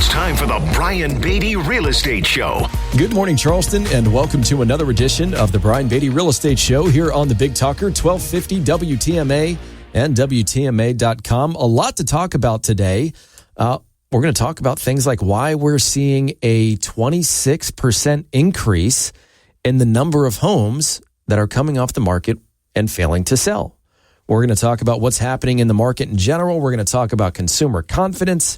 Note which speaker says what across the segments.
Speaker 1: It's time for the Brian Beatty Real Estate Show.
Speaker 2: Good morning, Charleston, and welcome to another edition of the Brian Beatty Real Estate Show here on the Big Talker, 1250 WTMA and WTMA.com. A lot to talk about today. We're going to talk about things like why we're seeing a 26% increase in the number of homes that are coming off the market and failing to sell. We're going to talk about what's happening in the market in general. We're going to talk about consumer confidence.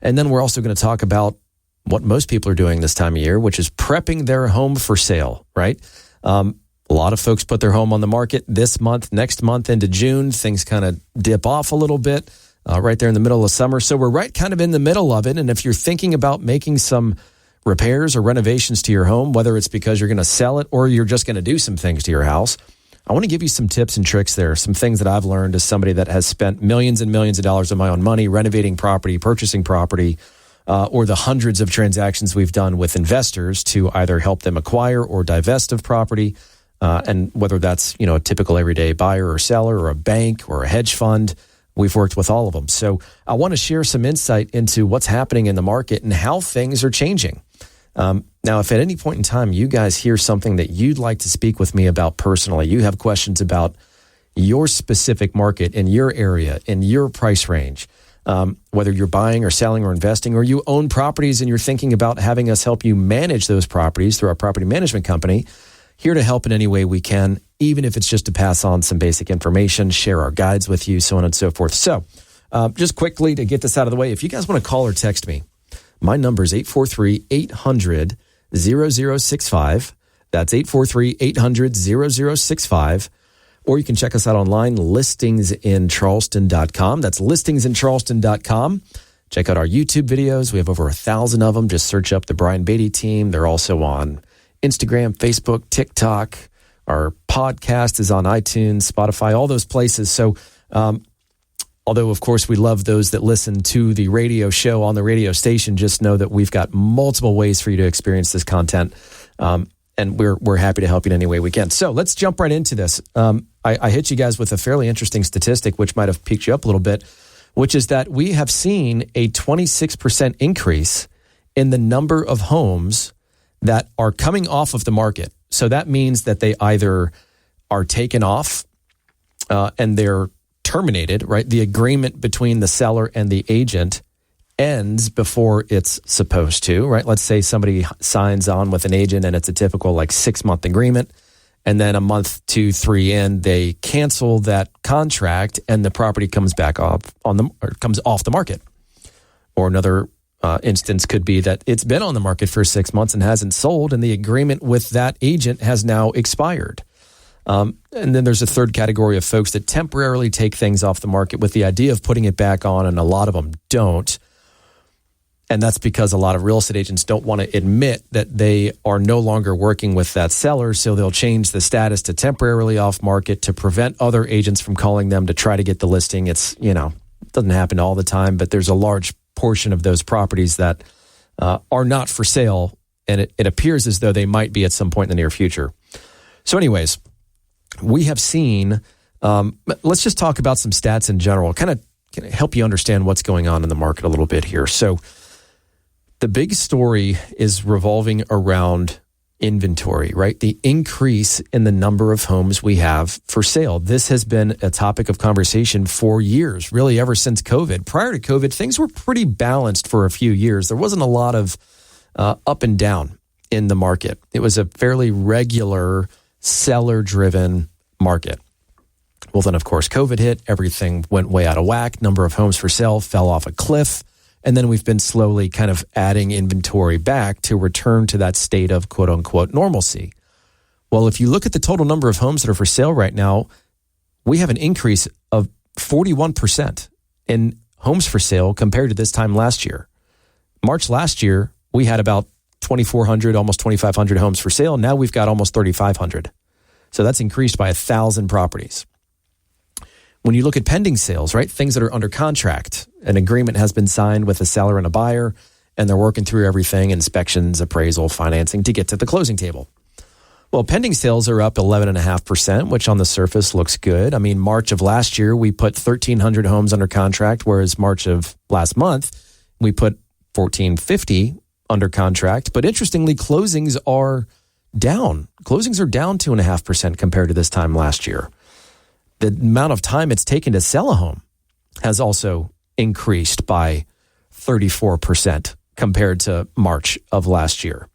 Speaker 2: And then we're also going to talk about what most people are doing this time of year, which is prepping their home for sale, right? A lot of folks put their home on the market this month, next month into June. Things kind of dip off a little bit right there in the middle of summer. So we're right kind of in the middle of it. And if you're thinking about making some repairs or renovations to your home, whether it's because you're going to sell it or you're just going to do some things to your house, I want to give you some tips and tricks there, some things that I've learned as somebody that has spent millions and millions of dollars of my own money renovating property, purchasing property, or the hundreds of transactions we've done with investors to either help them acquire or divest of property, and whether that's, a typical everyday buyer or seller or a bank or a hedge fund, we've worked with all of them. So I want to share some insight into what's happening in the market and how things are changing. Now, if at any point in time you guys hear something that you'd like to speak with me about personally, you have questions about your specific market in your area, in your price range, whether you're buying or selling or investing, or you own properties and you're thinking about having us help you manage those properties through our property management company, here to help in any way we can, even if it's just to pass on some basic information, share our guides with you, so on and so forth. So just quickly to get this out of the way, if you guys want to call or text me, my number is 843-800-0065. That's 843-800-0065. Or you can check us out online, listingsincharleston.com. That's listingsincharleston.com. Check out our YouTube videos. We have over 1,000 of them. Just search up the Brian Beatty team. They're also on Instagram, Facebook, TikTok. Our podcast is on iTunes, Spotify, all those places. So, although, of course, we love those that listen to the radio show on the radio station, just know that we've got multiple ways for you to experience this content, and we're happy to help you in any way we can. So let's jump right into this. I hit you guys with a fairly interesting statistic, which might have piqued you up a little bit, which is that we have seen a 26% increase in the number of homes that are coming off of the market. So that means that they either are taken off and they're terminated, right? The agreement between the seller and the agent ends before it's supposed to, right? Let's say somebody signs on with an agent and it's a typical 6-month agreement. And then a month, 2, 3 in, they cancel that contract and the property comes back comes off the market. Or another instance could be that it's been on the market for 6 months and hasn't sold, and the agreement with that agent has now expired. And then there's a third category of folks that temporarily take things off the market with the idea of putting it back on, and a lot of them don't. And that's because a lot of real estate agents don't want to admit that they are no longer working with that seller, so they'll change the status to temporarily off market to prevent other agents from calling them to try to get the listing. It's, it doesn't happen all the time, but there's a large portion of those properties that are not for sale, and it appears as though they might be at some point in the near future. So anyways, we have seen, let's just talk about some stats in general, kind of help you understand what's going on in the market a little bit here. So the big story is revolving around inventory, right? The increase in the number of homes we have for sale. This has been a topic of conversation for years, really ever since COVID. Prior to COVID, things were pretty balanced for a few years. There wasn't a lot of up and down in the market. It was a fairly regular seller-driven market. Well, then, of course, COVID hit. Everything went way out of whack. Number of homes for sale fell off a cliff. And then we've been slowly kind of adding inventory back to return to that state of quote-unquote normalcy. Well, if you look at the total number of homes that are for sale right now, we have an increase of 41% in homes for sale compared to this time last year. March last year, we had about 2,400, almost 2,500 homes for sale. Now we've got almost 3,500. So that's increased by 1,000 properties. When you look at pending sales, right, things that are under contract, an agreement has been signed with a seller and a buyer, and they're working through everything, inspections, appraisal, financing, to get to the closing table. Well, pending sales are up 11.5%, which on the surface looks good. I mean, March of last year, we put 1,300 homes under contract, whereas March of last month, we put 1,450 under contract. But interestingly, closings are down. Closings are down 2.5% compared to this time last year. The amount of time it's taken to sell a home has also increased by 34% compared to March of last year.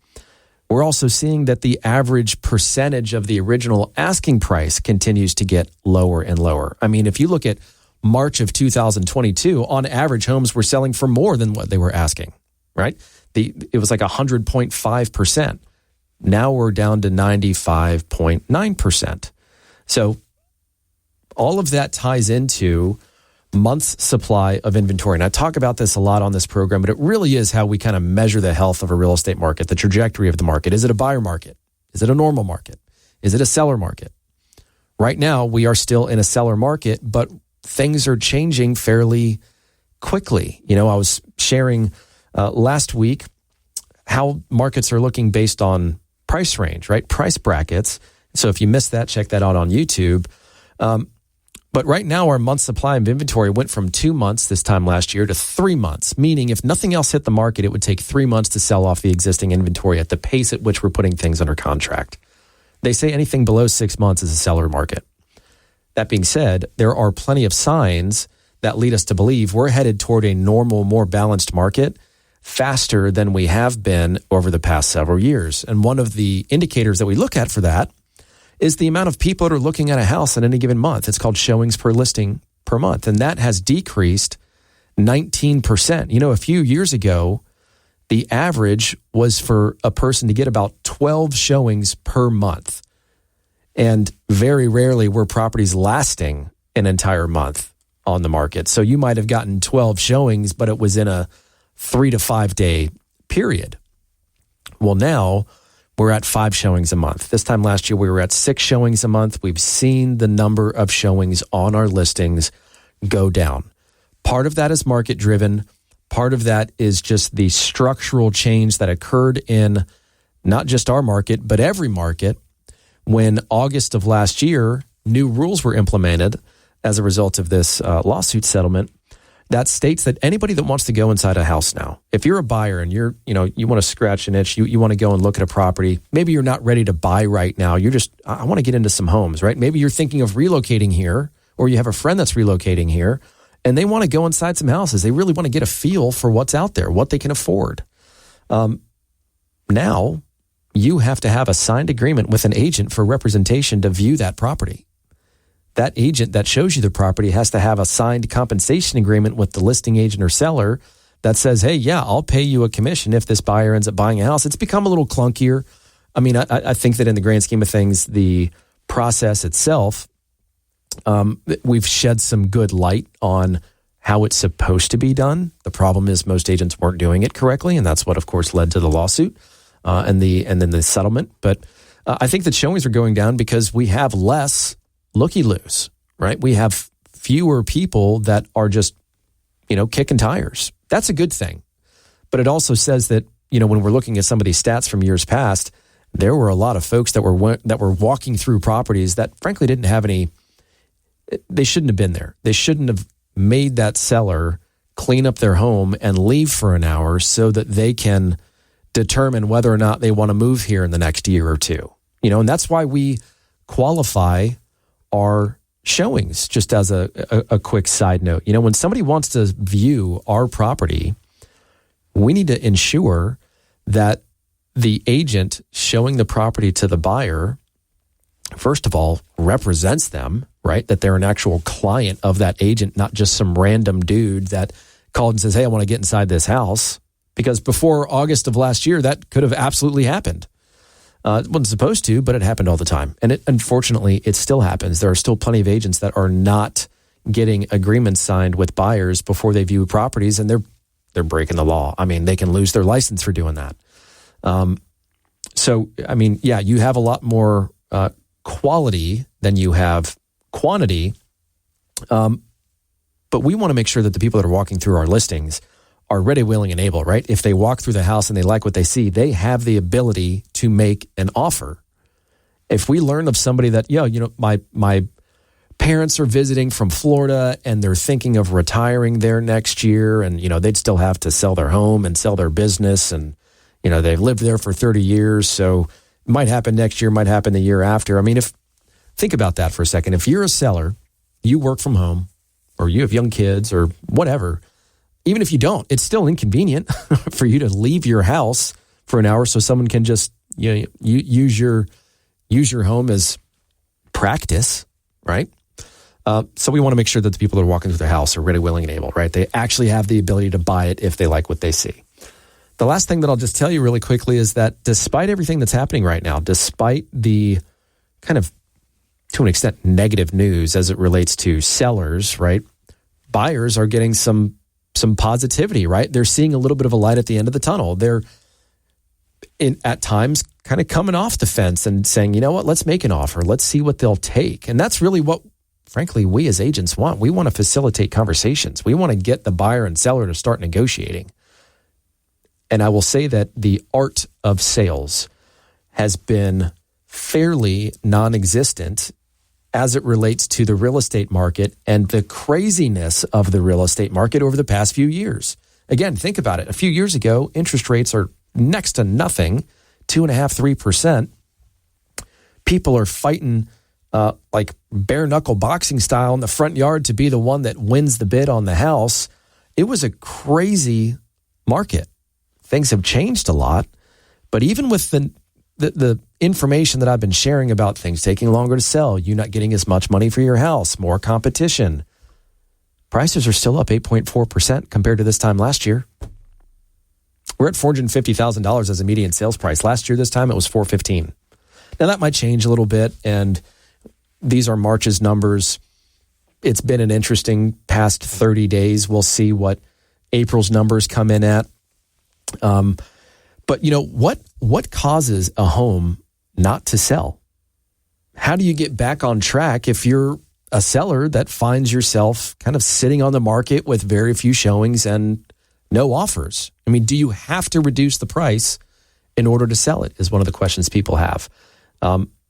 Speaker 2: We're also seeing that the average percentage of the original asking price continues to get lower and lower. I mean, if you look at March of 2022, on average, homes were selling for more than what they were asking, right? It was like 100.5%. Now we're down to 95.9%. So all of that ties into months supply of inventory. And I talk about this a lot on this program, but it really is how we kind of measure the health of a real estate market, the trajectory of the market. Is it a buyer market? Is it a normal market? Is it a seller market? Right now, we are still in a seller market, but things are changing fairly quickly. You know, I was sharing last week how markets are looking based on price range, right? Price brackets. So if you missed that, check that out on YouTube. But right now, our month supply of inventory went from 2 months this time last year to 3 months, meaning if nothing else hit the market, it would take 3 months to sell off the existing inventory at the pace at which we're putting things under contract. They say anything below 6 months is a seller market. That being said, there are plenty of signs that lead us to believe we're headed toward a normal, more balanced market faster than we have been over the past several years. And one of the indicators that we look at for that is the amount of people that are looking at a house in any given month. It's called showings per listing per month. And that has decreased 19%. You know, a few years ago, the average was for a person to get about 12 showings per month. And very rarely were properties lasting an entire month on the market. So you might have gotten 12 showings, but it was in a 3 to 5 day period. Well, now we're at 5 showings a month. This time last year, we were at 6 showings a month. We've seen the number of showings on our listings go down. Part of that is market driven. Part of that is just the structural change that occurred in not just our market, but every market when August of last year, new rules were implemented as a result of this lawsuit settlement that states that anybody that wants to go inside a house now, if you're a buyer and you want to scratch an itch, you want to go and look at a property, maybe you're not ready to buy right now. I want to get into some homes, right? Maybe you're thinking of relocating here, or you have a friend that's relocating here and they want to go inside some houses. They really want to get a feel for what's out there, what they can afford. Now you have to have a signed agreement with an agent for representation to view that property. That agent that shows you the property has to have a signed compensation agreement with the listing agent or seller that says, hey, yeah, I'll pay you a commission if this buyer ends up buying a house. It's become a little clunkier. I mean, I think that in the grand scheme of things, the process itself, we've shed some good light on how it's supposed to be done. The problem is most agents weren't doing it correctly, and that's what, of course, led to the lawsuit and then the settlement. But I think that showings are going down because we have less looky-loos, right? We have fewer people that are just, kicking tires. That's a good thing. But it also says that, when we're looking at some of these stats from years past, there were a lot of folks that were walking through properties that frankly didn't have any, they shouldn't have been there. They shouldn't have made that seller clean up their home and leave for an hour so that they can determine whether or not they want to move here in the next year or two. And that's why we qualify our showings. Just as a quick side note, when somebody wants to view our property, we need to ensure that the agent showing the property to the buyer, first of all, represents them, right? That they're an actual client of that agent, not just some random dude that called and says, hey, I want to get inside this house. Because before August of last year, that could have absolutely happened. It wasn't supposed to, but it happened all the time. And unfortunately, it still happens. There are still plenty of agents that are not getting agreements signed with buyers before they view properties, and they're breaking the law. I mean, they can lose their license for doing that. So, I mean, yeah, you have a lot more quality than you have quantity. But we want to make sure that the people that are walking through our listings are ready, willing, and able, right? If they walk through the house and they like what they see, they have the ability to make an offer. If we learn of somebody that, my parents are visiting from Florida and they're thinking of retiring there next year, and they'd still have to sell their home and sell their business, and they've lived there for 30 years, so it might happen next year, might happen the year after. I mean, think about that for a second. If you're a seller, you work from home, or you have young kids or whatever, even if you don't, it's still inconvenient for you to leave your house for an hour so someone can just use your home as practice, right? So we want to make sure that the people that are walking through the house are ready, willing, and able, right? They actually have the ability to buy it if they like what they see. The last thing that I'll just tell you really quickly is that despite everything that's happening right now, despite the kind of, to an extent, negative news as it relates to sellers, right? Buyers are getting some positivity, right? They're seeing a little bit of a light at the end of the tunnel. They're at times kind of coming off the fence and saying, you know what, let's make an offer. Let's see what they'll take. And that's really what, frankly, we as agents want. We want to facilitate conversations. We want to get the buyer and seller to start negotiating. And I will say that the art of sales has been fairly non-existent as it relates to the real estate market and the craziness of the real estate market over the past few years. Again, think about it. A few years ago, interest rates are next to nothing, 2.5%, 3%. People are fighting like bare knuckle boxing style in the front yard to be the one that wins the bid on the house. It was a crazy market. Things have changed a lot, but even with the information that I've been sharing about things taking longer to sell, you not getting as much money for your house, more competition, prices are still up 8.4% compared to this time last year. We're at $450,000 as a median sales price. Last year, this time, it was $415,000. Now, that might change a little bit, and these are March's numbers. It's been an interesting past 30 days. We'll see what April's numbers come in at. But what causes a home not to sell? How do you get back on track if you're a seller that finds yourself kind of sitting on the market with very few showings and no offers? I mean, do you have to reduce the price in order to sell it is one of the questions people have.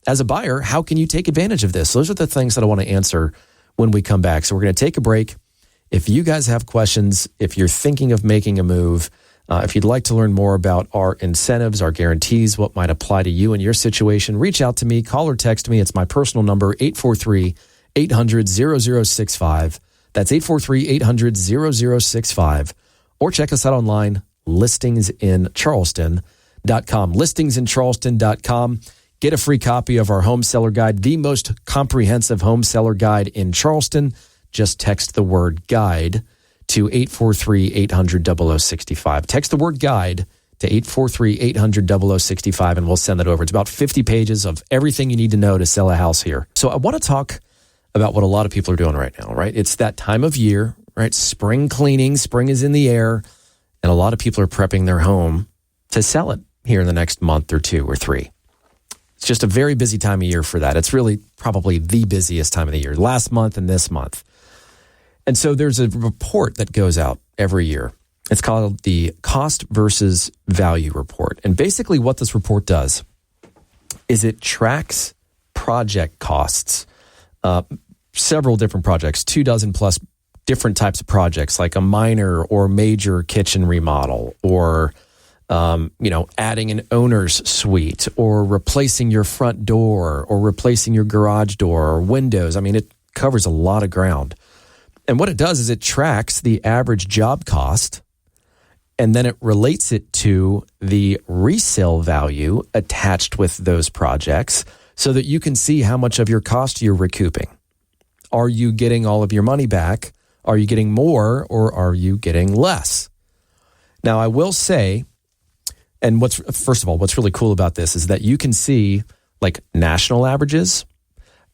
Speaker 2: As a buyer, how can you take advantage of this? Those are the things that I want to answer when we come back. So we're going to take a break. If you guys have questions, if you're thinking of making a move, if you'd like to learn more about our incentives, our guarantees, what might apply to you and your situation, reach out to me, call or text me. It's my personal number, 843-800-0065. That's 843-800-0065. Or check us out online, listingsincharleston.com. Listingsincharleston.com. Get a free copy of our home seller guide, the most comprehensive home seller guide in Charleston. Just text the word guide to 843-800-0065. Text the word guide to 843-800-0065, and we'll send that over. It's about 50 pages of everything you need to know to sell a house here. So I want to talk about what a lot of people are doing right now, right? It's that time of year, right? Spring cleaning, spring is in the air, and a lot of people are prepping their home to sell it here in the next month or two or three. It's just a very busy time of year for that. It's really probably the busiest time of the year, last month and this month. And so there's a report that goes out every year. It's called the Cost versus Value Report. And basically what this report does is it tracks project costs, several different projects, 24 plus different types of projects, like a minor or major kitchen remodel, or adding an owner's suite, or replacing your front door, or replacing your garage door or windows. I mean, it covers a lot of ground. And what it does is it tracks the average job cost, and then it relates it to the resale value attached with those projects so that you can see how much of your cost you're recouping. Are you getting all of your money back? Are you getting more, or are you getting less? Now, I will say, and first of all, what's really cool about this is that you can see like national averages,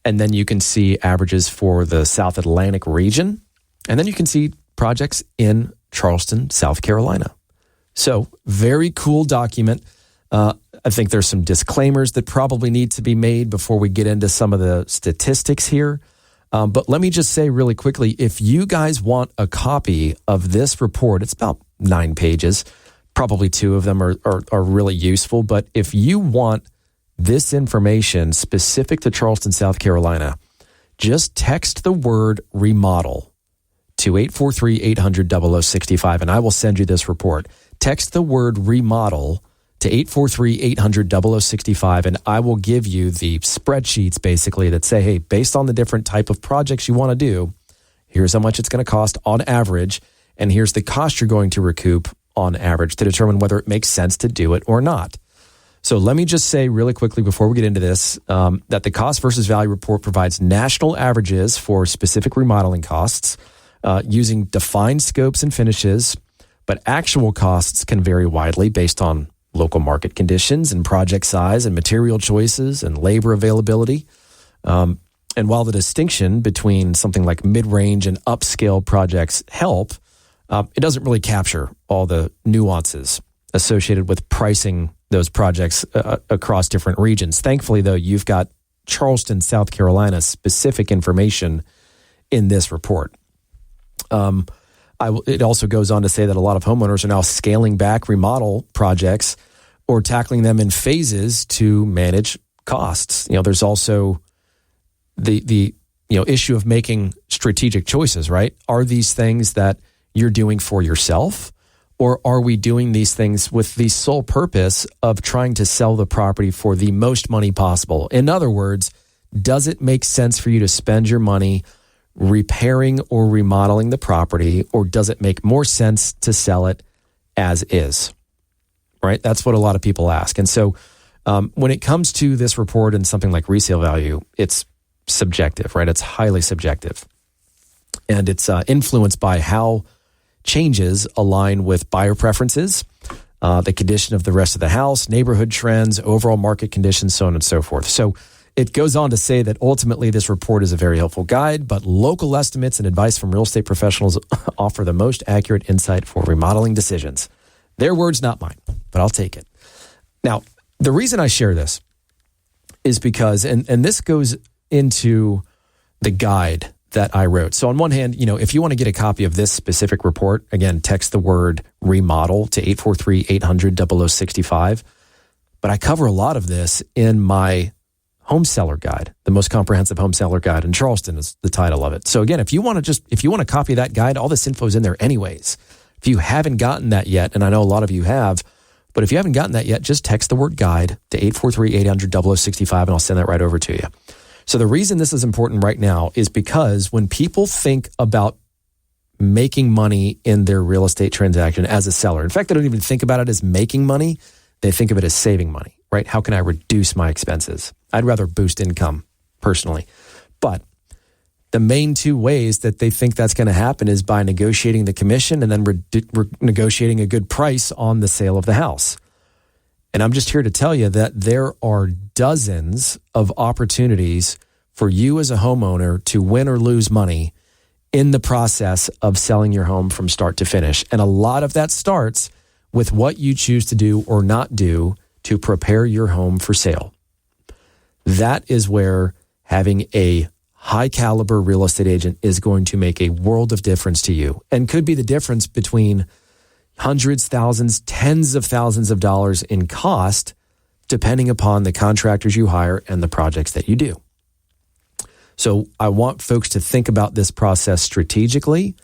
Speaker 2: and then you can see averages for the South Atlantic region, and then you can see projects in Charleston, South Carolina. So very cool document. I think there's some disclaimers that probably need to be made before we get into some of the statistics here. But let me just say really quickly, if you guys want a copy of this report, it's about 9 pages. Probably 2 of them are really useful. But if you want this information specific to Charleston, South Carolina, just text the word remodel to 843-800-0065, and I will send you this report. Text the word remodel to 843-800-0065, and I will give you the spreadsheets basically that say, hey, based on the different type of projects you want to do, here's how much it's going to cost on average, and here's the cost you're going to recoup on average to determine whether it makes sense to do it or not. So let me just say really quickly before we get into this that the cost versus value report provides national averages for specific remodeling costs using defined scopes and finishes, but actual costs can vary widely based on local market conditions and project size and material choices and labor availability. And while the distinction between something like mid-range and upscale projects help, it doesn't really capture all the nuances associated with pricing those projects across different regions. Thankfully, though, you've got Charleston, South Carolina specific information in this report. It also goes on to say that a lot of homeowners are now scaling back remodel projects or tackling them in phases to manage costs. There's also the issue of making strategic choices, right? Are these things that you're doing for yourself, or are we doing these things with the sole purpose of trying to sell the property for the most money possible? In other words, does it make sense for you to spend your money repairing or remodeling the property, or does it make more sense to sell it as is? Right? That's what a lot of people ask. And so when it comes to this report and something like resale value, it's subjective, right? It's highly subjective. And it's influenced by how changes align with buyer preferences, the condition of the rest of the house, neighborhood trends, overall market conditions, so on and so forth. So it goes on to say that ultimately this report is a very helpful guide, but local estimates and advice from real estate professionals offer the most accurate insight for remodeling decisions. Their words, not mine, but I'll take it. Now, the reason I share this is because, and this goes into the guide that I wrote. So on one hand, if you want to get a copy of this specific report, again, text the word remodel to 843-800-0065. But I cover a lot of this in my home seller guide, the most comprehensive home seller guide in Charleston is the title of it. So again, if you want to copy that guide, all this info is in there anyways. If you haven't gotten that yet, and I know a lot of you have, but if you haven't gotten that yet, just text the word guide to 843-800-0065 and I'll send that right over to you. So the reason this is important right now is because when people think about making money in their real estate transaction as a seller, in fact, they don't even think about it as making money. They think of it as saving money, right? How can I reduce my expenses? I'd rather boost income personally. But the main two ways that they think that's going to happen is by negotiating the commission and then negotiating a good price on the sale of the house. And I'm just here to tell you that there are dozens of opportunities for you as a homeowner to win or lose money in the process of selling your home from start to finish. And a lot of that starts with what you choose to do or not do to prepare your home for sale. That is where having a high caliber real estate agent is going to make a world of difference to you and could be the difference between hundreds, thousands, tens of thousands of dollars in cost, depending upon the contractors you hire and the projects that you do. So I want folks to think about this process strategically.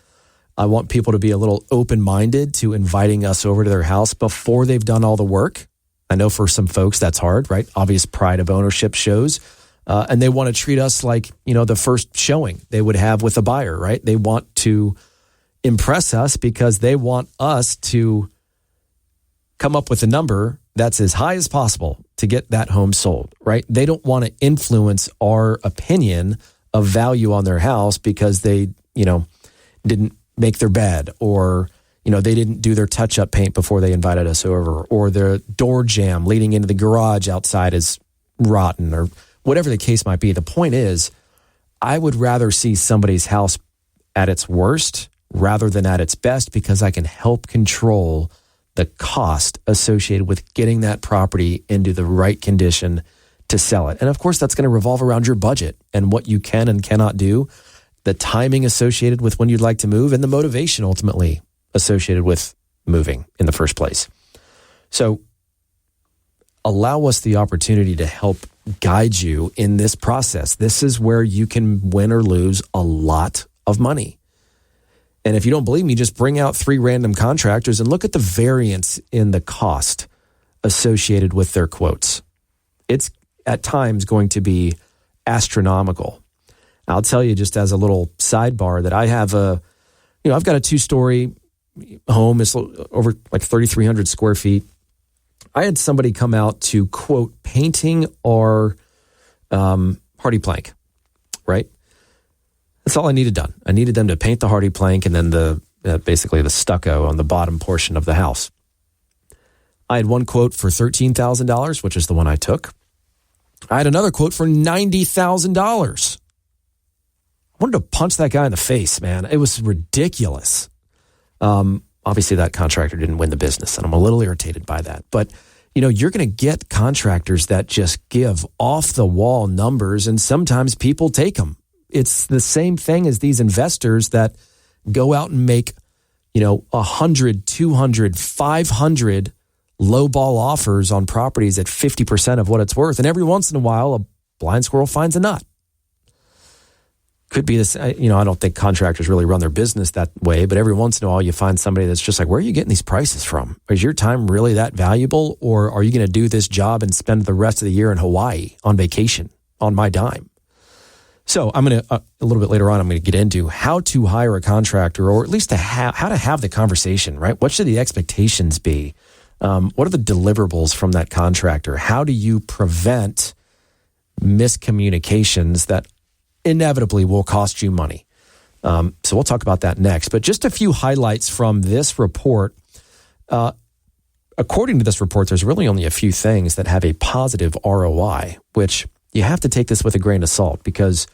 Speaker 2: I want people to be a little open-minded to inviting us over to their house before they've done all the work. I know for some folks that's hard, right? Obvious pride of ownership shows. And they want to treat us like, the first showing they would have with a buyer, right? They want to impress us because they want us to come up with a number that's as high as possible to get that home sold, right? They don't want to influence our opinion of value on their house because they, didn't make their bed or, they didn't do their touch-up paint before they invited us over, or their door jamb leading into the garage outside is rotten, or whatever the case might be. The point is, I would rather see somebody's house at its worst rather than at its best because I can help control the cost associated with getting that property into the right condition to sell it. And of course, that's going to revolve around your budget and what you can and cannot do, the timing associated with when you'd like to move, and the motivation ultimately associated with moving in the first place. So allow us the opportunity to help guide you in this process. This is where you can win or lose a lot of money. And if you don't believe me, just bring out 3 random contractors and look at the variance in the cost associated with their quotes. It's at times going to be astronomical. I'll tell you just as a little sidebar that I have I've got a 2-story home. It's over like 3,300 square feet. I had somebody come out to quote painting our hardy plank, right? That's all I needed done. I needed them to paint the hardy plank and then basically the stucco on the bottom portion of the house. I had one quote for $13,000, which is the one I took. I had another quote for $90,000. I wanted to punch that guy in the face, man. It was ridiculous. Obviously, that contractor didn't win the business, and I'm a little irritated by that. But, you're going to get contractors that just give off-the-wall numbers, and sometimes people take them. It's the same thing as these investors that go out and make, 100, 200, 500 lowball offers on properties at 50% of what it's worth. And every once in a while, a blind squirrel finds a nut. Could be this, I don't think contractors really run their business that way, but every once in a while you find somebody that's just like, where are you getting these prices from? Is your time really that valuable? Or are you going to do this job and spend the rest of the year in Hawaii on vacation on my dime? So I'm going to, a little bit later on, I'm going to get into how to hire a contractor, or at least how to have the conversation, right? What should the expectations be? What are the deliverables from that contractor? How do you prevent miscommunications that inevitably will cost you money? So we'll talk about that next. But just a few highlights from this report. According to this report, there's really only a few things that have a positive ROI, which you have to take this with a grain of salt because,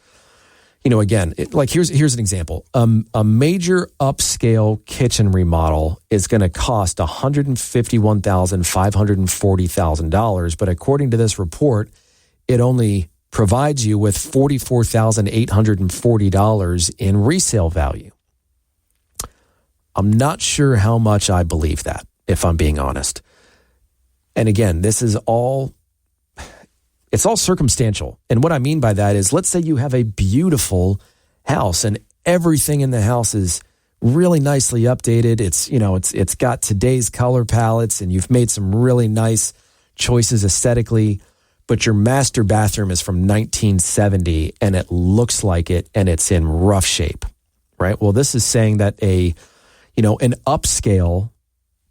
Speaker 2: again, here's an example. A major upscale kitchen remodel is going to cost $151,540,000. But according to this report, it only provides you with $44,840 in resale value. I'm not sure how much I believe that, if I'm being honest. And again, it's all circumstantial. And what I mean by that is, let's say you have a beautiful house and everything in the house is really nicely updated. It's got today's color palettes and you've made some really nice choices aesthetically, but your master bathroom is from 1970 and it looks like it and it's in rough shape, right? Well, this is saying that an upscale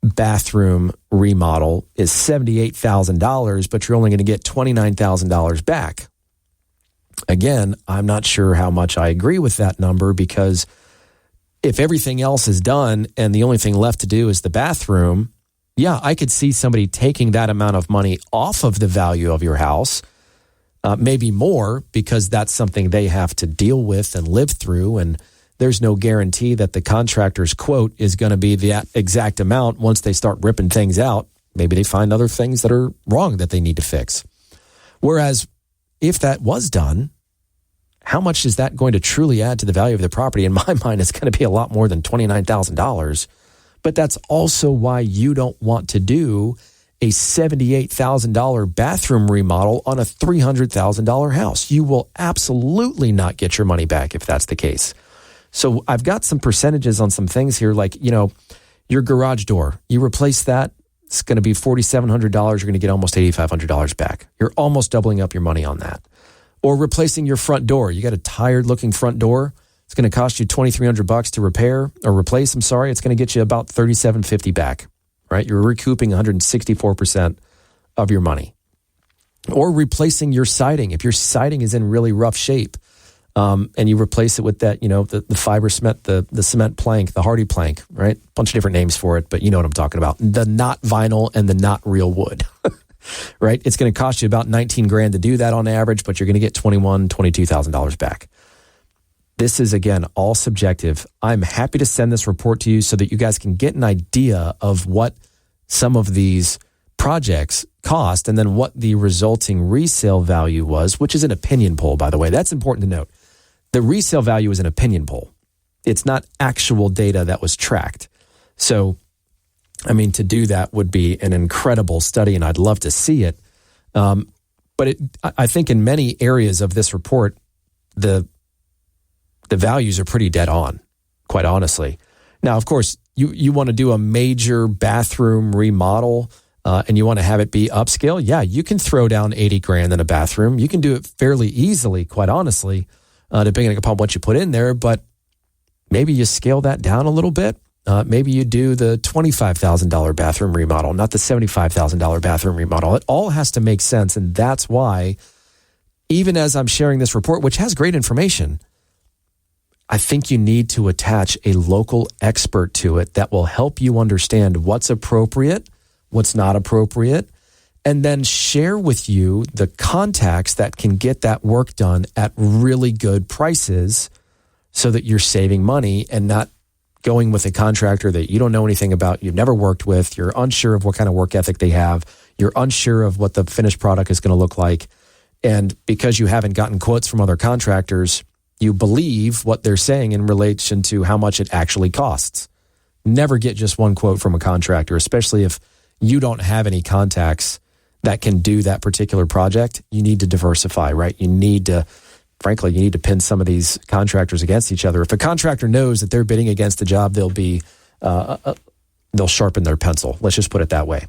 Speaker 2: bathroom remodel is $78,000, but you're only going to get $29,000 back. Again, I'm not sure how much I agree with that number, because if everything else is done and the only thing left to do is the bathroom, yeah, I could see somebody taking that amount of money off of the value of your house, maybe more, because that's something they have to deal with and live through. And there's no guarantee that the contractor's quote is going to be the exact amount once they start ripping things out. Maybe they find other things that are wrong that they need to fix. Whereas if that was done, how much is that going to truly add to the value of the property? In my mind, it's going to be a lot more than $29,000. But that's also why you don't want to do a $78,000 bathroom remodel on a $300,000 house. You will absolutely not get your money back if that's the case. So I've got some percentages on some things here, like, your garage door, you replace that, it's going to be $4,700. You're going to get almost $8,500 back. You're almost doubling up your money on that. Or replacing your front door. You got a tired looking front door. It's going to cost you $2,300 to repair or replace. It's going to get you about $3,750 back, right? You're recouping 164% of your money. Or replacing your siding. If your siding is in really rough shape, and you replace it with that, the fiber cement, the cement plank, the hardy plank, right? A bunch of different names for it, but you know what I'm talking about. The not vinyl and the not real wood, right? It's going to cost you about $19,000 to do that on average, but you're going to get $21,000, $22,000 back. This is, again, all subjective. I'm happy to send this report to you so that you guys can get an idea of what some of these projects cost and then what the resulting resale value was, which is an opinion poll, by the way. That's important to note. The resale value is an opinion poll. It's not actual data that was tracked. So, to do that would be an incredible study, and I'd love to see it. But I think in many areas of this report, the values are pretty dead on, quite honestly. Now, of course, you want to do a major bathroom remodel and you want to have it be upscale. Yeah, you can throw down $80,000 in a bathroom. You can do it fairly easily, quite honestly, depending upon what you put in there. But maybe you scale that down a little bit. Maybe you do the $25,000 bathroom remodel, not the $75,000 bathroom remodel. It all has to make sense. And that's why, even as I'm sharing this report, which has great information, I think you need to attach a local expert to it that will help you understand what's appropriate, what's not appropriate, and then share with you the contacts that can get that work done at really good prices so that you're saving money and not going with a contractor that you don't know anything about, you've never worked with, you're unsure of what kind of work ethic they have, you're unsure of what the finished product is going to look like. And because you haven't gotten quotes from other contractors, you believe what they're saying in relation to how much it actually costs. Never get just one quote from a contractor, especially if you don't have any contacts that can do that particular project. You need to diversify, right? You need to pin some of these contractors against each other. If a contractor knows that they're bidding against the job, they'll sharpen their pencil. Let's just put it that way.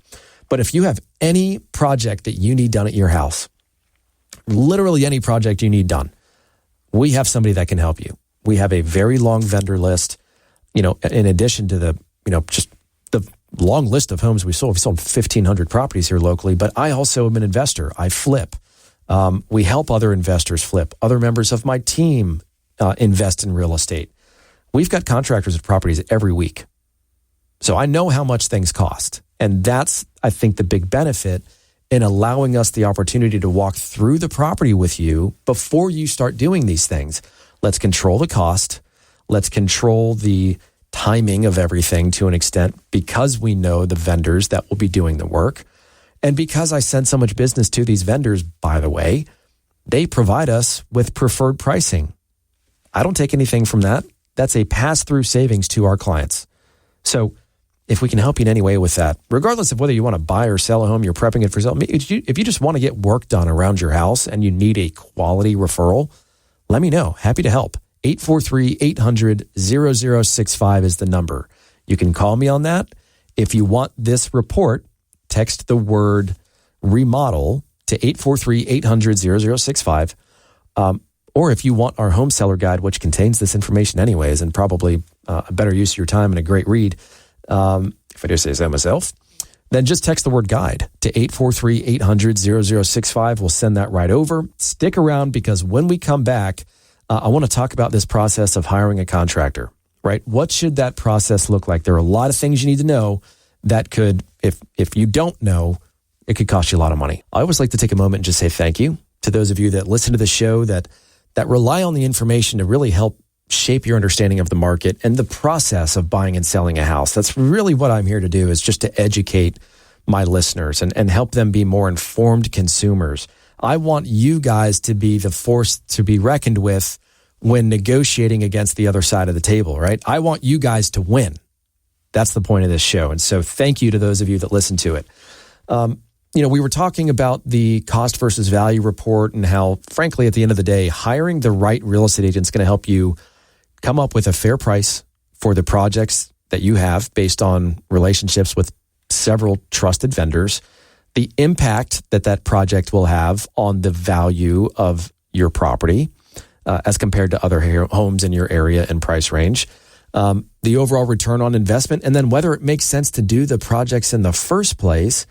Speaker 2: But if you have any project that you need done at your house, literally any project you need done, we have somebody that can help you. We have a very long vendor list, in addition to just the long list of homes we sold. We sold 1,500 properties here locally, but I also am an investor. I flip. We help other investors flip. Other members of my team invest in real estate. We've got contractors of properties every week. So I know how much things cost. And that's, I think, the big benefit in allowing us the opportunity to walk through the property with you before you start doing these things. Let's control the cost. Let's control the timing of everything to an extent because we know the vendors that will be doing the work. And because I send so much business to these vendors, by the way, they provide us with preferred pricing. I don't take anything from that. That's a pass-through savings to our clients. So if we can help you in any way with that, regardless of whether you want to buy or sell a home, you're prepping it for sale. If you just want to get work done around your house and you need a quality referral, let me know. Happy to help. 843-800-0065 is the number. You can call me on that. If you want this report, text the word remodel to 843-800-0065. Or if you want our home seller guide, which contains this information anyways, and probably a better use of your time and a great read, if I do say so myself, then just text the word guide to 843-800-0065. We'll send that right over. Stick around because when we come back, I want to talk about this process of hiring a contractor, right? What should that process look like? There are a lot of things you need to know that could, if you don't know, it could cost you a lot of money. I always like to take a moment and just say thank you to those of you that listen to the show, that rely on the information to really help shape your understanding of the market and the process of buying and selling a house. That's really what I'm here to do, is just to educate my listeners and help them be more informed consumers. I want you guys to be the force to be reckoned with when negotiating against the other side of the table, right? I want you guys to win. That's the point of this show. And so thank you to those of you that listen to it. We were talking about the cost versus value report and how, frankly, at the end of the day, hiring the right real estate agent is going to help you come up with a fair price for the projects that you have based on relationships with several trusted vendors, the impact that project will have on the value of your property as compared to other homes in your area and price range, the overall return on investment, and then whether it makes sense to do the projects in the first place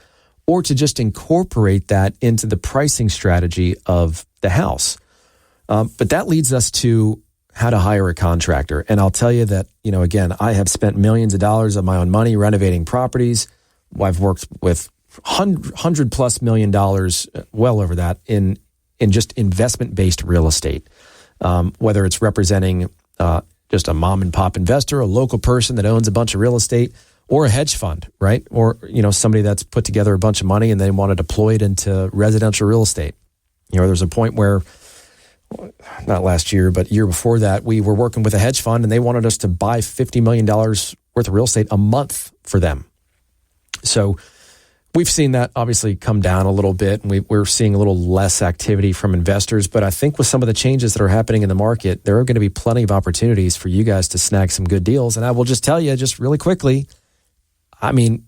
Speaker 2: or to just incorporate that into the pricing strategy of the house. But that leads us to how to hire a contractor. And I'll tell you that, again, I have spent millions of dollars of my own money renovating properties. I've worked with $100+ million, well over that, in just investment-based real estate, whether it's representing just a mom and pop investor, a local person that owns a bunch of real estate, or a hedge fund, right? Or, somebody that's put together a bunch of money and they want to deploy it into residential real estate. There's a point where, not last year, but year before that, we were working with a hedge fund and they wanted us to buy $50 million worth of real estate a month for them. So We've seen that obviously come down a little bit, and we're seeing a little less activity from investors. But I think with some of the changes that are happening in the market, there are going to be plenty of opportunities for you guys to snag some good deals. And I will just tell you, just really quickly, I mean,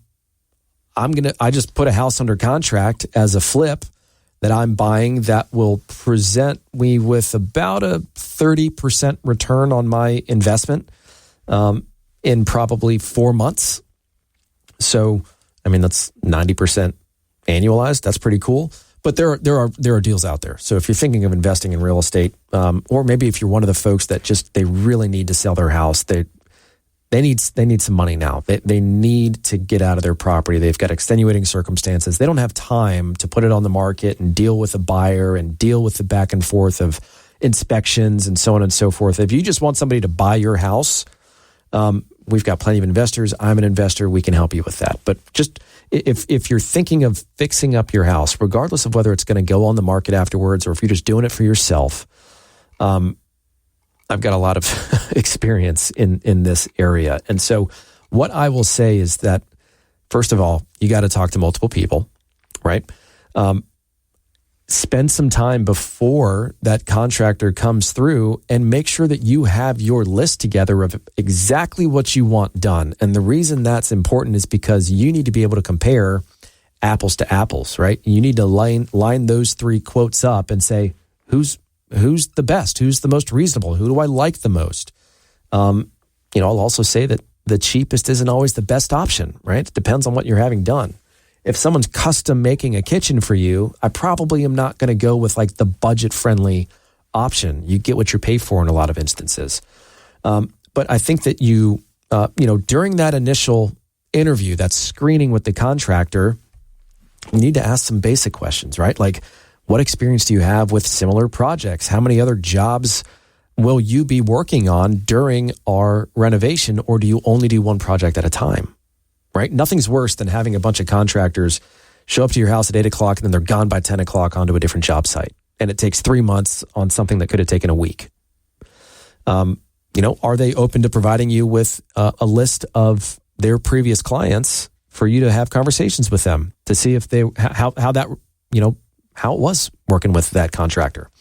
Speaker 2: I just put a house under contract as a flip that I'm buying that will present me with about a 30% return on my investment in probably 4 months. So, I mean, that's 90% annualized. That's pretty cool. But there are deals out there. So if you're thinking of investing in real estate, or maybe if you're one of the folks that they really need to sell their house, they need some money now. They need to get out of their property. They've got extenuating circumstances. They don't have time to put it on the market and deal with a buyer and deal with the back and forth of inspections and so on and so forth. If you just want somebody to buy your house, we've got plenty of investors. I'm an investor. We can help you with that. But just if you're thinking of fixing up your house, regardless of whether it's going to go on the market afterwards or if you're just doing it for yourself, I've got a lot of experience in this area. And so what I will say is that, first of all, you got to talk to multiple people, right? Spend some time before that contractor comes through and make sure that you have your list together of exactly what you want done. And the reason that's important is because you need to be able to compare apples to apples, right? You need to line those three quotes up and say, who's the best? Who's the most reasonable? Who do I like the most? I'll also say that the cheapest isn't always the best option, right? It depends on what you're having done. If someone's custom making a kitchen for you, I probably am not going to go with like the budget-friendly option. You get what you pay for in a lot of instances. But I think that during that initial interview, that screening with the contractor, you need to ask some basic questions, right? Like, what experience do you have with similar projects? How many other jobs will you be working on during our renovation, or do you only do one project at a time? Right? Nothing's worse than having a bunch of contractors show up to your house at 8 o'clock and then they're gone by 10 o'clock onto a different job site. And it takes 3 months on something that could have taken a week. Are they open to providing you with a list of their previous clients for you to have conversations with them to see if how it was working with that contractor?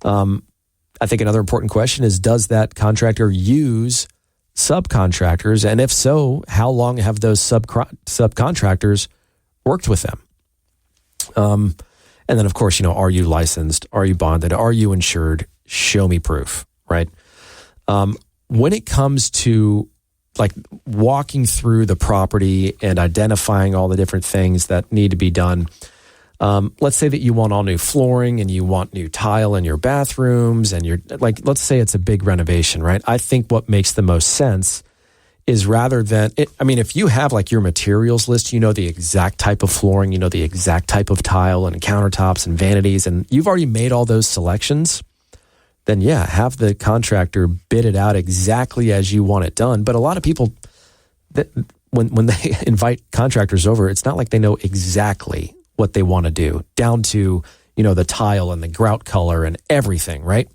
Speaker 2: I think another important question is, does that contractor use subcontractors? And if so, how long have those subcontractors worked with them? And then, of course, are you licensed? Are you bonded? Are you insured? Show me proof, right? When it comes to like walking through the property and identifying all the different things that need to be done, let's say that you want all new flooring and you want new tile in your bathrooms and let's say it's a big renovation, right? I think what makes the most sense is rather than, if you have like your materials list, the exact type of flooring, the exact type of tile and countertops and vanities, and you've already made all those selections, then yeah, have the contractor bid it out exactly as you want it done. But a lot of people, when they invite contractors over, it's not like they know exactly what they want to do, down to, the tile and the grout color and everything, right?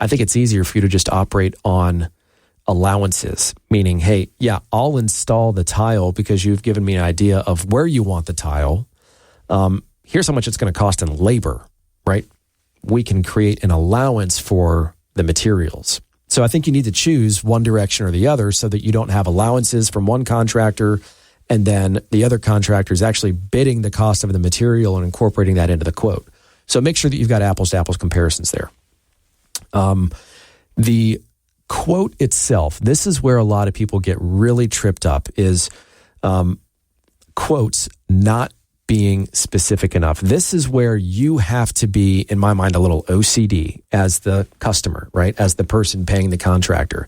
Speaker 2: I think it's easier for you to just operate on allowances, meaning, hey, yeah, I'll install the tile because you've given me an idea of where you want the tile. Here's how much it's going to cost in labor, right? We can create an allowance for the materials. So I think you need to choose one direction or the other so that you don't have allowances from one contractor and then the other contractor is actually bidding the cost of the material and incorporating that into the quote. So make sure that you've got apples to apples comparisons there. The quote itself, this is where a lot of people get really tripped up, is quotes not being specific enough. This is where you have to be, in my mind, a little OCD as the customer, right? As the person paying the contractor.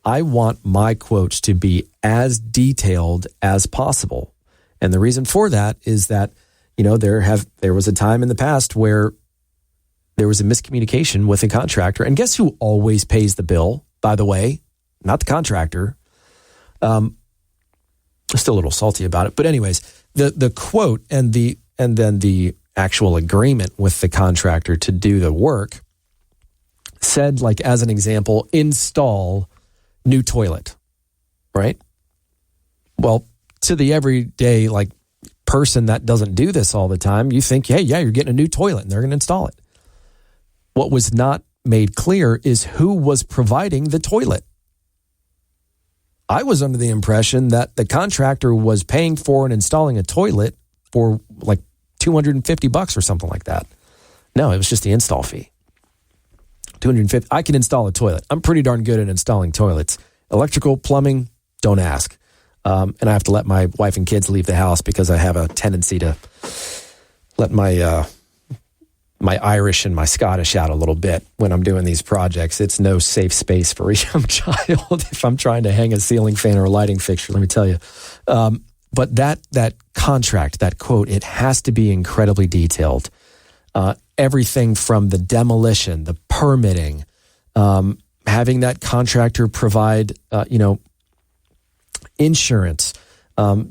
Speaker 2: I want my quotes to be as detailed as possible. And the reason for that is that, there was a time in the past where there was a miscommunication with a contractor. And guess who always pays the bill, by the way? Not the contractor. I'm still a little salty about it. But anyways, the quote and then the actual agreement with the contractor to do the work said, like, as an example, install new toilet, right? Well, to the everyday, like, person that doesn't do this all the time, you think, hey, yeah, you're getting a new toilet and they're going to install it. What was not made clear is who was providing the toilet. I was under the impression that the contractor was paying for and installing a toilet for like $250 or something like that. No, it was just the install fee. $250. I can install a toilet. I'm pretty darn good at installing toilets. Electrical, plumbing, don't ask. And I have to let my wife and kids leave the house because I have a tendency to let my Irish and my Scottish out a little bit when I'm doing these projects. It's no safe space for a young child if I'm trying to hang a ceiling fan or a lighting fixture, let me tell you. But that contract, that quote, it has to be incredibly detailed. Everything from the demolition, the permitting, having that contractor provide, insurance,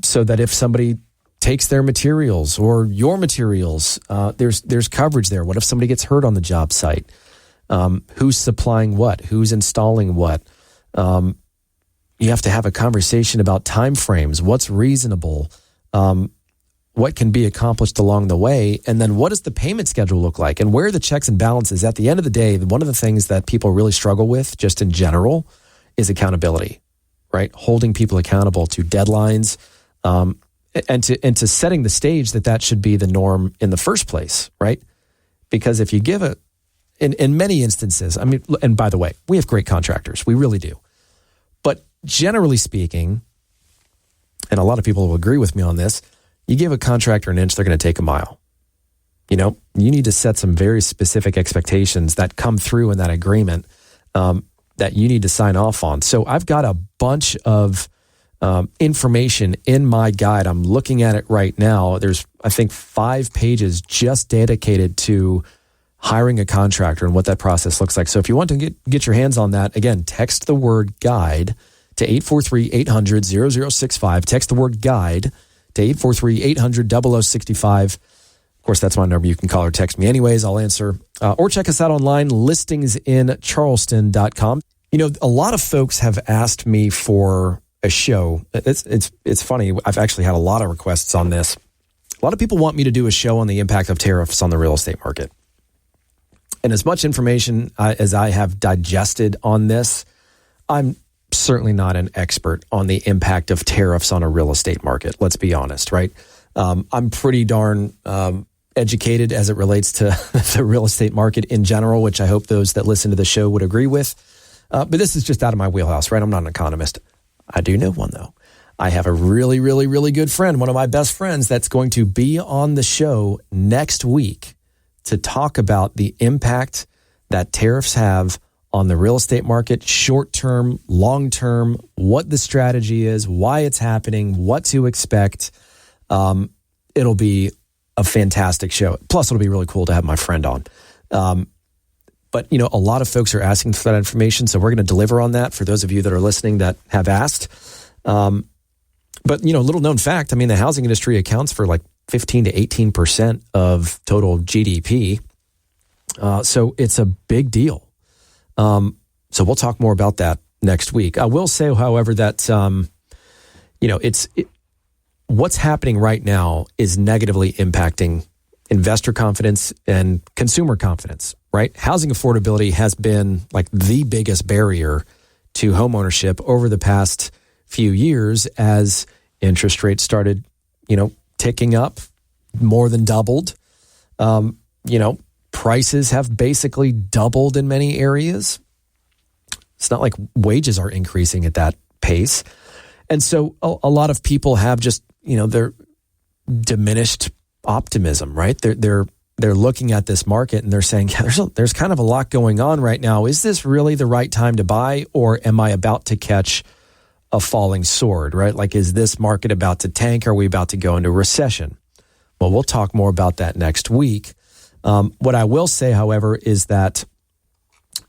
Speaker 2: so that if somebody takes their materials or your materials, there's coverage there. What if somebody gets hurt on the job site? Who's supplying what? Who's installing what? You have to have a conversation about timeframes. What's reasonable? What can be accomplished along the way? And then what does the payment schedule look like? And where are the checks and balances? At the end of the day, one of the things that people really struggle with just in general is accountability, right? Holding people accountable to deadlines, and to setting the stage that should be the norm in the first place, right? Because if you give in many instances, I mean, and by the way, we have great contractors. We really do. But generally speaking, and a lot of people will agree with me on this, you give a contractor an inch, they're going to take a mile. You need to set some very specific expectations that come through in that agreement that you need to sign off on. So I've got a bunch of information in my guide. I'm looking at it right now. There's, I think, 5 pages just dedicated to hiring a contractor and what that process looks like. So if you want to get your hands on that, again, text the word guide to 843-800-0065. Text the word guide to 843-800-0065. Of course, that's my number. You can call or text me anyways. I'll answer. Or check us out online, listingsincharleston.com. A lot of folks have asked me for a show. It's funny. I've actually had a lot of requests on this. A lot of people want me to do a show on the impact of tariffs on the real estate market. And as much information as I have digested on this, I'm certainly not an expert on the impact of tariffs on a real estate market. Let's be honest, right? I'm pretty darn educated as it relates to the real estate market in general, which I hope those that listen to the show would agree with. But this is just out of my wheelhouse, right? I'm not an economist. I do know one, though. I have a really, really, really good friend, one of my best friends, that's going to be on the show next week to talk about the impact that tariffs have on the real estate market, short-term, long-term, what the strategy is, why it's happening, what to expect. It'll be a fantastic show. Plus, it'll be really cool to have my friend on. But, a lot of folks are asking for that information, so we're going to deliver on that for those of you that are listening that have asked. But, little known fact, the housing industry accounts for like 15 to 18% of total GDP. So it's a big deal. So we'll talk more about that next week. I will say, however, that, what's happening right now is negatively impacting investor confidence and consumer confidence, right? Housing affordability has been like the biggest barrier to homeownership over the past few years as interest rates started, ticking up, more than doubled. Prices have basically doubled in many areas. It's not like wages are increasing at that pace. And so a lot of people have just, their diminished optimism, right? They're looking at this market and they're saying, there's kind of a lot going on right now. Is this really the right time to buy, or am I about to catch a falling sword, right? Like, is this market about to tank? Are we about to go into recession? Well, we'll talk more about that next week. What I will say, however, is that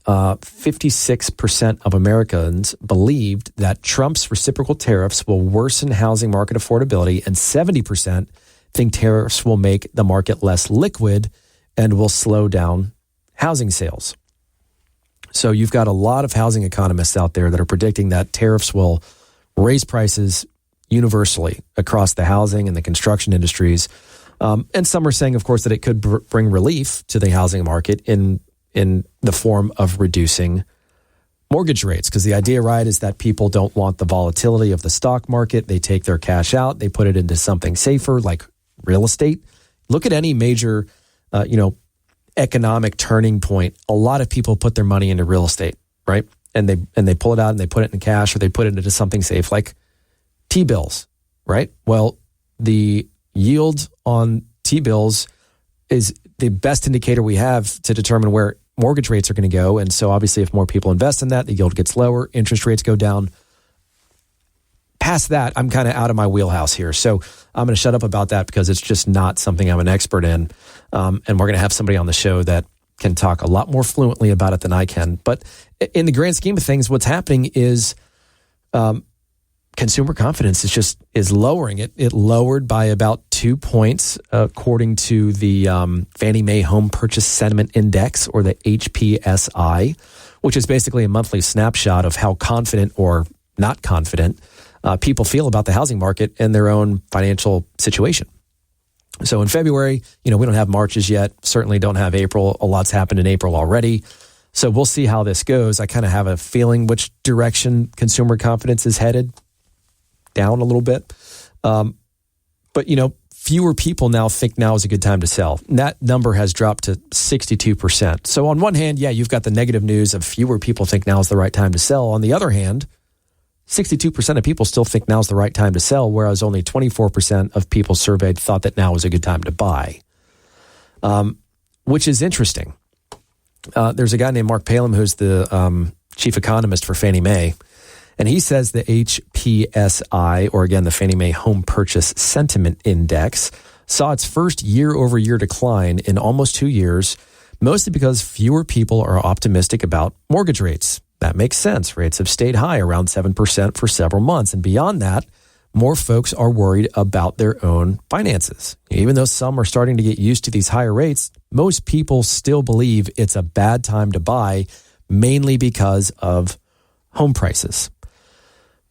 Speaker 2: 56% of Americans believed that Trump's reciprocal tariffs will worsen housing market affordability, and 70% think tariffs will make the market less liquid and will slow down housing sales. So you've got a lot of housing economists out there that are predicting that tariffs will raise prices, universally across the housing and the construction industries. And some are saying, of course, that it could bring relief to the housing market in the form of reducing mortgage rates. Because the idea, right, is that people don't want the volatility of the stock market. They take their cash out, they put it into something safer like real estate. Look at any major, economic turning point. A lot of people put their money into real estate, right? And they pull it out and they put it in cash, or they put it into something safe like T-bills, right? Well, the yield on T-bills is the best indicator we have to determine where mortgage rates are going to go. And so obviously if more people invest in that, the yield gets lower, interest rates go down. Past that, I'm kind of out of my wheelhouse here. So I'm going to shut up about that because it's just not something I'm an expert in. And we're going to have somebody on the show that can talk a lot more fluently about it than I can. But in the grand scheme of things, what's happening is consumer confidence is lowering. It lowered by about 2 points, according to the Fannie Mae Home Purchase Sentiment Index, or the HPSI, which is basically a monthly snapshot of how confident or not confident people feel about the housing market and their own financial situation. So in February, we don't have Marches yet, certainly don't have April. A lot's happened in April already. So we'll see how this goes. I kind of have a feeling which direction consumer confidence is headed, down a little bit. But, fewer people now think now is a good time to sell. And that number has dropped to 62%. So on one hand, yeah, you've got the negative news of fewer people think now is the right time to sell. On the other hand, 62% of people still think now is the right time to sell, whereas only 24% of people surveyed thought that now is a good time to buy, which is interesting. There's a guy named Mark Palem who's the chief economist for Fannie Mae, and he says the HPSI, or again, the Fannie Mae Home Purchase Sentiment Index, saw its first year-over-year decline in almost 2 years, mostly because fewer people are optimistic about mortgage rates. That makes sense. Rates have stayed high, around 7% for several months. And beyond that, more folks are worried about their own finances. Even though some are starting to get used to these higher rates, most people still believe it's a bad time to buy, mainly because of home prices.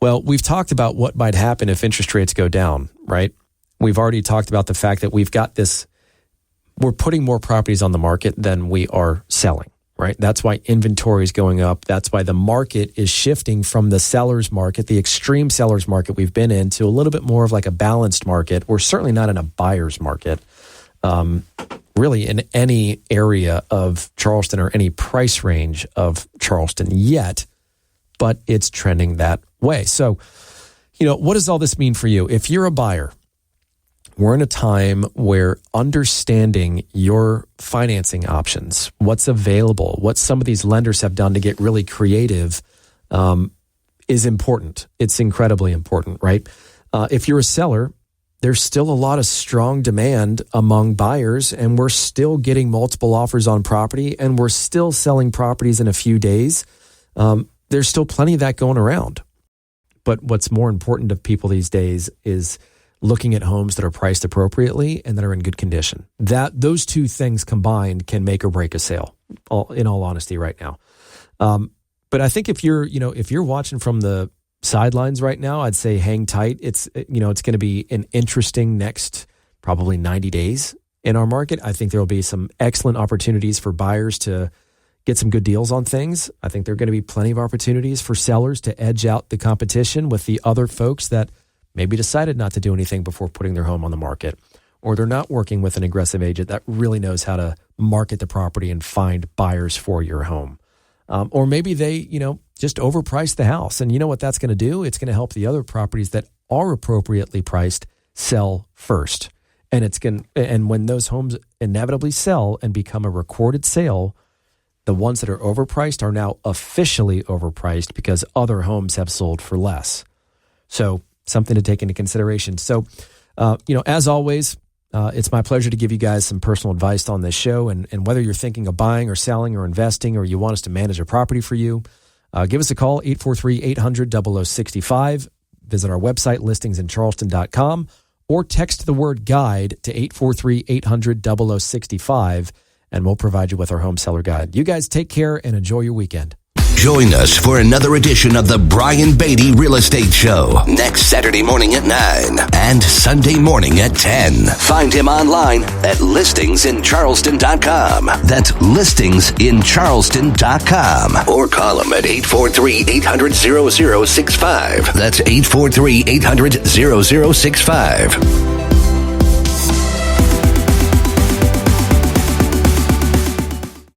Speaker 2: Well, we've talked about what might happen if interest rates go down, right? We've already talked about the fact that we're putting more properties on the market than we are selling. Right? That's why inventory is going up. That's why the market is shifting from the seller's market, the extreme seller's market we've been in, to a little bit more of like a balanced market. We're certainly not in a buyer's market, really in any area of Charleston or any price range of Charleston yet, but it's trending that way. So, what does all this mean for you? If you're a buyer, we're in a time where understanding your financing options, what's available, what some of these lenders have done to get really creative is important. It's incredibly important, right? If you're a seller, there's still a lot of strong demand among buyers, and we're still getting multiple offers on property, and we're still selling properties in a few days. There's still plenty of that going around. But what's more important to people these days is looking at homes that are priced appropriately and that are in good condition. Those two things combined can make or break a sale, in all honesty, right now. But I think if you're watching from the sidelines right now, I'd say hang tight. It's going to be an interesting next probably 90 days in our market. I think there will be some excellent opportunities for buyers to get some good deals on things. I think there are going to be plenty of opportunities for sellers to edge out the competition with the other folks that maybe decided not to do anything before putting their home on the market, or they're not working with an aggressive agent that really knows how to market the property and find buyers for your home. Or maybe they, just overpriced the house. And you know what that's going to do? It's going to help the other properties that are appropriately priced sell first. And when those homes inevitably sell and become a recorded sale, the ones that are overpriced are now officially overpriced because other homes have sold for less. So something to take into consideration. So, as always, it's my pleasure to give you guys some personal advice on this show. And whether you're thinking of buying or selling or investing, or you want us to manage a property for you, give us a call, 843-800-0065. Visit our website, listingsincharleston.com, or text the word guide to 843-800-0065, and we'll provide you with our home seller guide. You guys take care and enjoy your weekend.
Speaker 1: Join us for another edition of the Brian Beatty Real Estate Show next Saturday morning at 9 and Sunday morning at 10. Find him online at listingsincharleston.com. That's listingsincharleston.com. Or call him at 843-800-0065. That's 843-800-0065.